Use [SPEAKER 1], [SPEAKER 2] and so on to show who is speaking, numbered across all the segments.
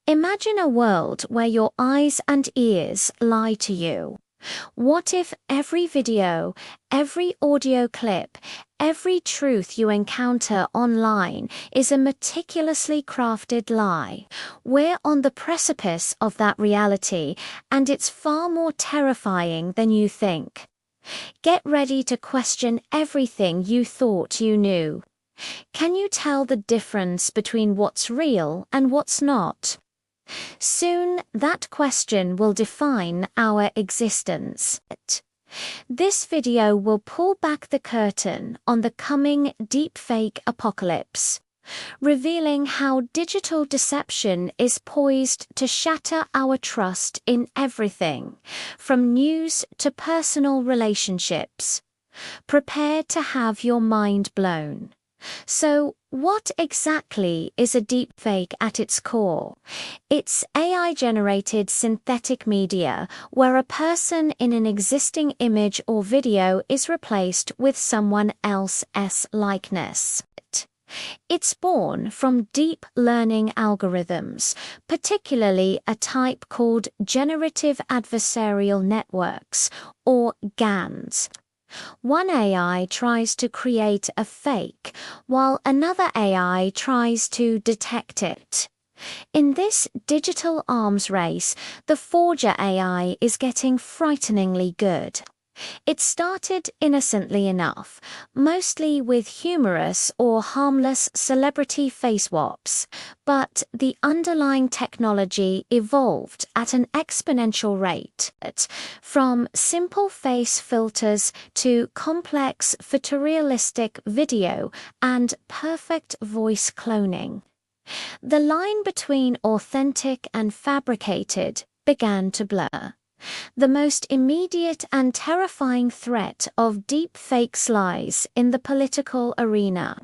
[SPEAKER 1] Imagine a world where your eyes and ears lie to you. What if every video, every audio clip, every truth you encounter online is a meticulously crafted lie? We're on the precipice of that reality, and it's far more terrifying than you think. Get ready to question everything you thought you knew. Can you tell the difference between what's real and what's not? Soon, that question will define our existence. This video will pull back the curtain on the coming deepfake apocalypse, revealing how digital deception is poised to shatter our trust in everything, from news to personal relationships. Prepare to have your mind blown. So, what exactly is a deepfake at its core? It's AI-generated synthetic media where a person in an existing image or video is replaced with someone else's likeness. It's born from deep learning algorithms, particularly a type called generative adversarial networks, or GANs. One AI tries to create a fake, while another AI tries to detect it. In this digital arms race, the forger AI is getting frighteningly good. It started innocently enough, mostly with humorous or harmless celebrity face swaps, but the underlying technology evolved at an exponential rate, from simple face filters to complex photorealistic video and perfect voice cloning. The line between authentic and fabricated began to blur. The most immediate and terrifying threat of deepfakes lies in the political arena.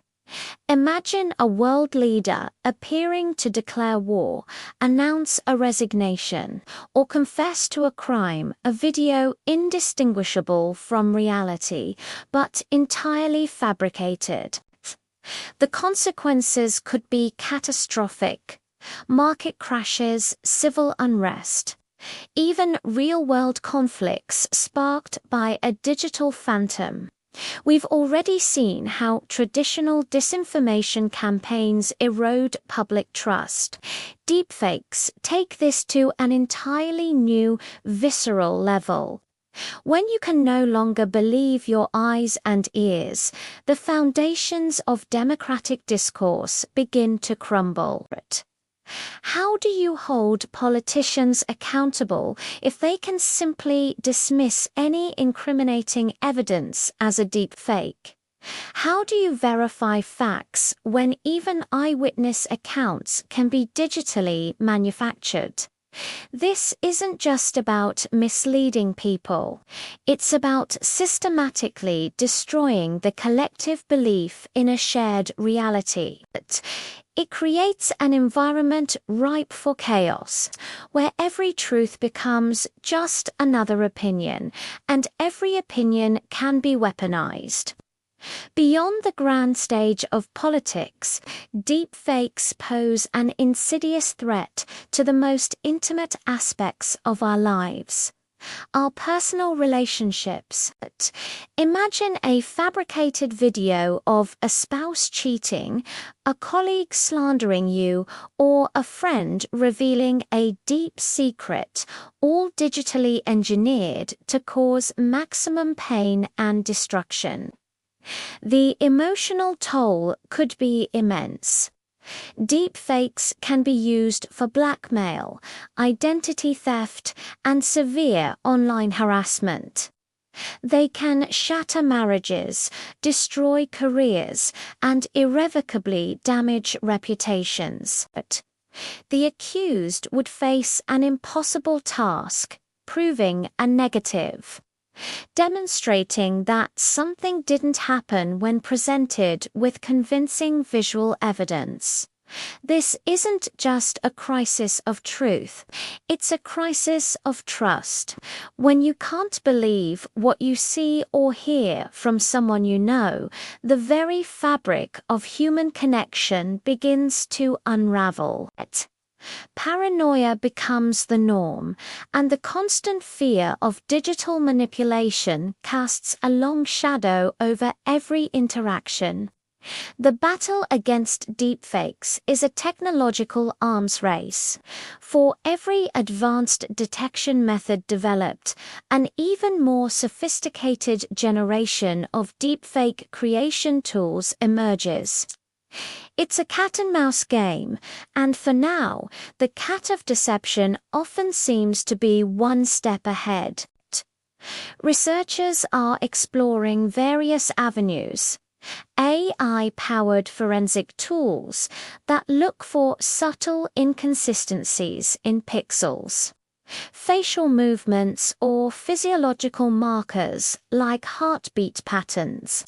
[SPEAKER 1] Imagine a world leader appearing to declare war, announce a resignation, or confess to a crime, a video indistinguishable from reality, but entirely fabricated. The consequences could be catastrophic: market crashes, civil unrest, even real-world conflicts sparked by a digital phantom. We've already seen how traditional disinformation campaigns erode public trust. Deepfakes take this to an entirely new, visceral level. When you can no longer believe your eyes and ears, the foundations of democratic discourse begin to crumble. How do you hold politicians accountable if they can simply dismiss any incriminating evidence as a deepfake? How do you verify facts when even eyewitness accounts can be digitally manufactured? This isn't just about misleading people. It's about systematically destroying the collective belief in a shared reality. It creates an environment ripe for chaos, where every truth becomes just another opinion, and every opinion can be weaponized. Beyond the grand stage of politics, deepfakes pose an insidious threat to the most intimate aspects of our lives. Our personal relationships. Imagine a fabricated video of a spouse cheating, a colleague slandering you, or a friend revealing a deep secret, all digitally engineered to cause maximum pain and destruction. The emotional toll could be immense. Deepfakes can be used for blackmail, identity theft, and severe online harassment. They can shatter marriages, destroy careers, and irrevocably damage reputations. The accused would face an impossible task: proving a negative, demonstrating that something didn't happen when presented with convincing visual evidence. This isn't just a crisis of truth, it's a crisis of trust. When you can't believe what you see or hear from someone you know, the very fabric of human connection begins to unravel. Paranoia becomes the norm, and the constant fear of digital manipulation casts a long shadow over every interaction. The battle against deepfakes is a technological arms race. For every advanced detection method developed, an even more sophisticated generation of deepfake creation tools emerges. It's a cat-and-mouse game, and for now, the cat of deception often seems to be one step ahead. Researchers are exploring various avenues. AI-powered forensic tools that look for subtle inconsistencies in pixels, facial movements, or physiological markers like heartbeat patterns.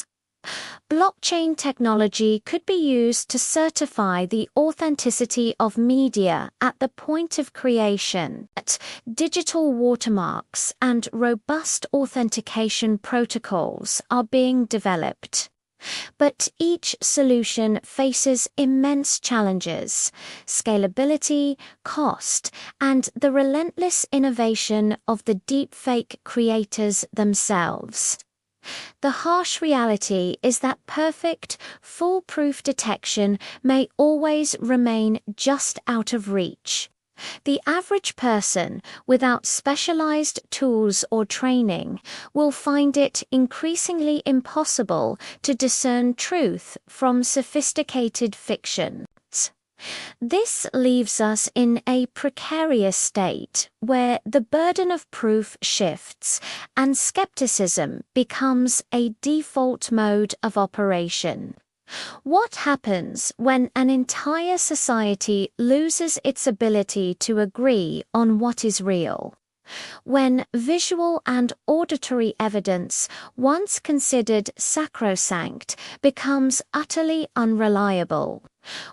[SPEAKER 1] Blockchain technology could be used to certify the authenticity of media at the point of creation. Digital watermarks and robust authentication protocols are being developed. But each solution faces immense challenges: scalability, cost, and the relentless innovation of the deepfake creators themselves. The harsh reality is that perfect, foolproof detection may always remain just out of reach. The average person, without specialized tools or training, will find it increasingly impossible to discern truth from sophisticated fiction. This leaves us in a precarious state where the burden of proof shifts and skepticism becomes a default mode of operation. What happens when an entire society loses its ability to agree on what is real? When visual and auditory evidence, once considered sacrosanct, becomes utterly unreliable?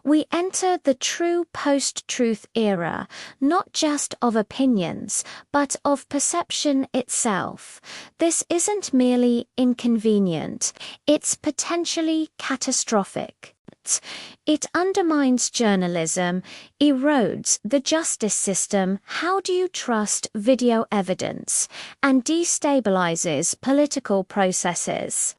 [SPEAKER 1] We enter the true post-truth era, not just of opinions, but of perception itself. This isn't merely inconvenient, it's potentially catastrophic. It undermines journalism, erodes the justice system, how do you trust video evidence, and destabilizes political processes.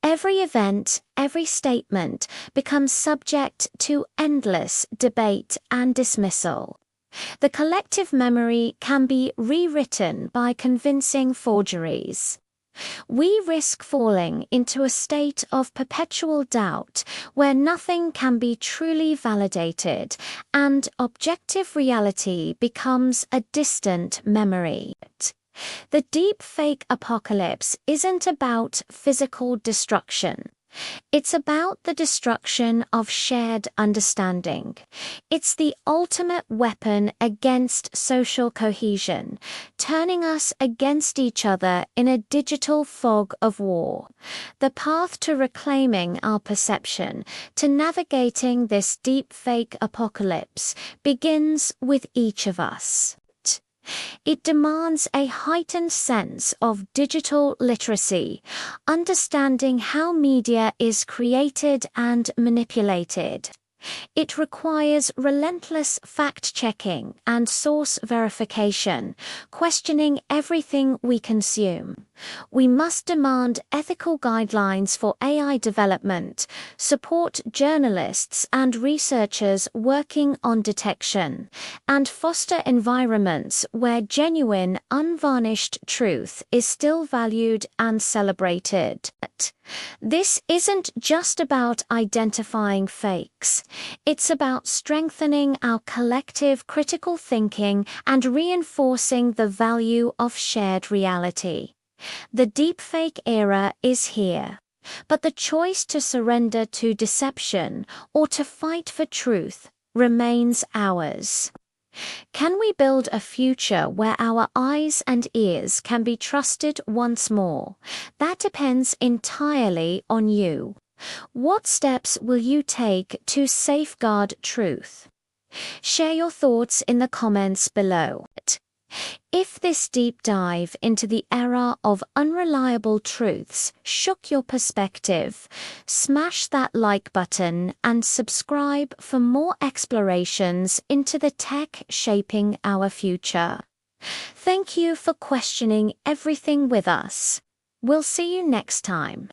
[SPEAKER 1] Every event, every statement becomes subject to endless debate and dismissal. The collective memory can be rewritten by convincing forgeries. We risk falling into a state of perpetual doubt where nothing can be truly validated and objective reality becomes a distant memory. The deepfake apocalypse isn't about physical destruction. It's about the destruction of shared understanding. It's the ultimate weapon against social cohesion, turning us against each other in a digital fog of war. The path to reclaiming our perception, to navigating this deepfake apocalypse, begins with each of us. It demands a heightened sense of digital literacy, understanding how media is created and manipulated. It requires relentless fact-checking and source verification, questioning everything we consume. We must demand ethical guidelines for AI development, support journalists and researchers working on detection, and foster environments where genuine, unvarnished truth is still valued and celebrated. This isn't just about identifying fakes. It's about strengthening our collective critical thinking and reinforcing the value of shared reality. The deepfake era is here, but the choice to surrender to deception or to fight for truth remains ours. Can we build a future where our eyes and ears can be trusted once more? That depends entirely on you. What steps will you take to safeguard truth? Share your thoughts in the comments below. If this deep dive into the era of unreliable truths shook your perspective, smash that like button and subscribe for more explorations into the tech shaping our future. Thank you for questioning everything with us. We'll see you next time.